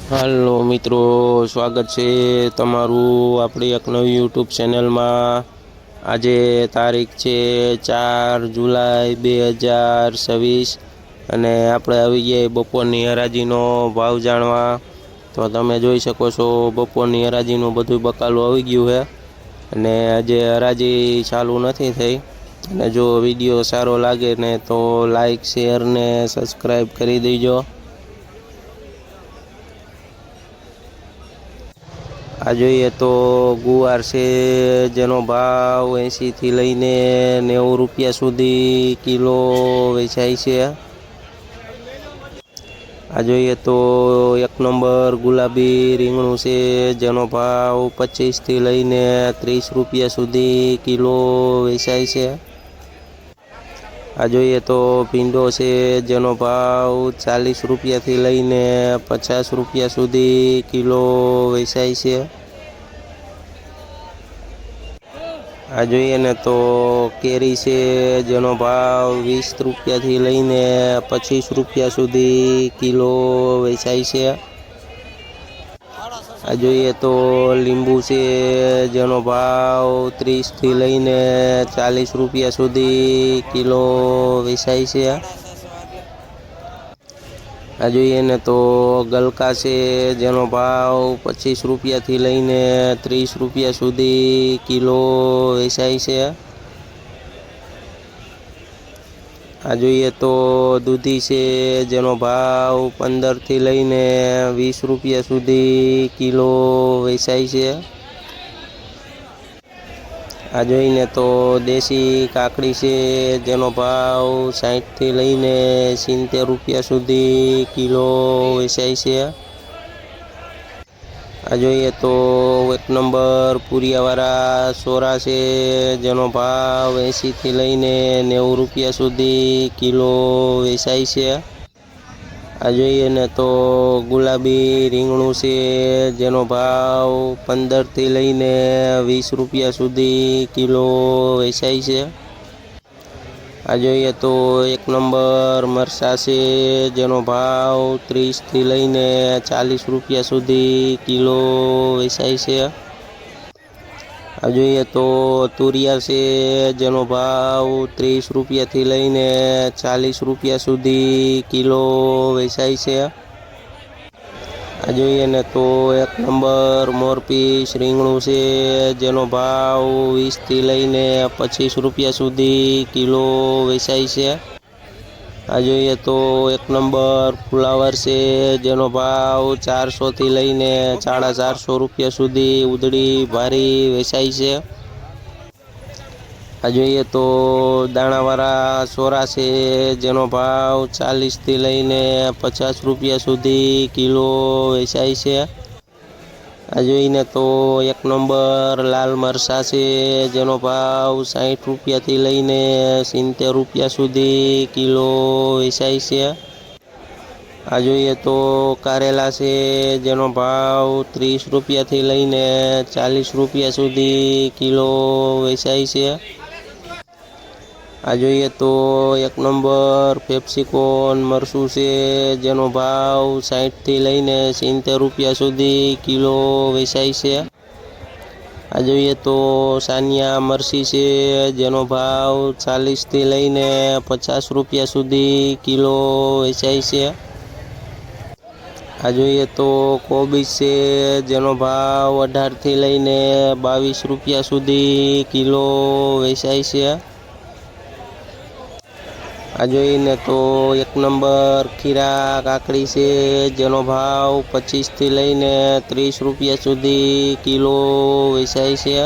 હાલો મિત્રો, સ્વાગત છે તમારું આપણી એક નવી યુટ્યુબ ચેનલમાં। આજે તારીખ છે 4 જુલાઈ 2026 અને આપણે આવી ગયા બપોરની હરાજીનો ભાવ જાણવા। તો તમે જોઈ શકો છો બપોરની હરાજીનું બધું બકાલું આવી ગયું છે અને આજે હરાજી ચાલુ નથી થઈ। અને જો વિડીયો સારો લાગે ને તો લાઈક શેર ને સબસ્ક્રાઈબ કરી દેજો। આ જોઈએ તો ગુવાર છે જેનો ભાવ 80 થી લઈને 90 રૂપિયા સુધી કિલો વેચાય છે। આ જોઈએ તો એક નંબર ગુલાબી રીંગણું છે જેનો ભાવ 25 થી લઈને 30 રૂપિયા સુધી કિલો વેચાય છે। આ જોઈએ તો ભીંડો છે જેનો ભાવ 40 રૂપિયાથી લઈને 50 રૂપિયા સુધી કિલો વેચાય છે। આ જોઈએ ને તો કેરી છે જેનો ભાવ 20 રૂપિયાથી લઈને 25 રૂપિયા સુધી કિલો વેચાય છે। આ જોઈએ તો લીંબુ છે જેનો ભાવ 30 થી લઈને 40 રૂપિયા સુધી કિલો વેચાય છે। આ જોઈએ ને તો ગલકા છે જેનો ભાવ 25 રૂપિયાથી લઈને 30 રૂપિયા સુધી કિલો વેચાય છે। આ જોઈએ તો દૂધી છે જેનો ભાવ 15 થી લઈને 20 રૂપિયા સુધી કિલો વેચાય છે। આ જોઈને તો દેશી કાકડી છે જેનો ભાવ 60 થી લઈને 70 રૂપિયા સુધી કિલો વેચાય છે। આ જોઈએ તો એક નંબર પૂરિયાવાળા સોરા છે જેનો ભાવ 80 થી લઈને 90 રૂપિયા સુધી કિલો વેચાય છે। આ જોઈએ ને તો ગુલાબી રીંગણું છે જેનો ભાવ 15 થી લઈને 20 રૂપિયા સુધી કિલો વેચાય છે। આ જોઈએ તો એક નંબર મરચાં છે જેનો ભાવ 30 થી લઈને 40 રૂપિયા સુધી કિલો વેચાય છે। આ જોઈએ તો તુરિયા છે જેનો ભાવ 30 રૂપિયાથી લઈને 40 રૂપિયા સુધી કિલો વેચાય છે। આ જોઈએ ને તો એક નંબર મોરપીસ રીંગણું છે જેનો ભાવ 20 થી લઈને 25 રૂપિયા સુધી કિલો વેચાય છે। આ જોઈએ તો એક નંબર ફુલાવર છે જેનો ભાવ 400 થી લઈને 450 રૂપિયા સુધી ઉધડી ભારી વેચાય છે। આ જોઈએ તો દાણાવાળા સોરા છે જેનો ભાવ 40 થી લઈને 50 રૂપિયા સુધી કિલો વેચાય છે। આ જોઈને તો એક નંબર લાલ મરચાં છે જેનો ભાવ 60 રૂપિયાથી લઈને 70 રૂપિયા સુધી કિલો વેચાય છે। આ જોઈએ તો કારેલા છે જેનો ભાવ 30 રૂપિયાથી લઈને 40 રૂપિયા સુધી કિલો વેચાય છે। આ જોઈએ તો એક નંબર પેપ્સિકોન મરચું છે જેનો ભાવ 60 થી લઈને 70 રૂપિયા સુધી કિલો વેચાય છે। આ જોઈએ તો સાનિયા મરચી છે જેનો ભાવ 40 થી લઈને 50 રૂપિયા સુધી કિલો વેચાય છે। આ જોઈએ તો કોબીજ છે જેનો ભાવ 18 થી લઈને 22 રૂપિયા સુધી કિલો વેચાય છે। આ જોઈને તો એક નંબર ખીરા કાકડી છે જેનો ભાવ 25 થી લઈને 30 રૂપિયા સુધી કિલો વેચાય છે।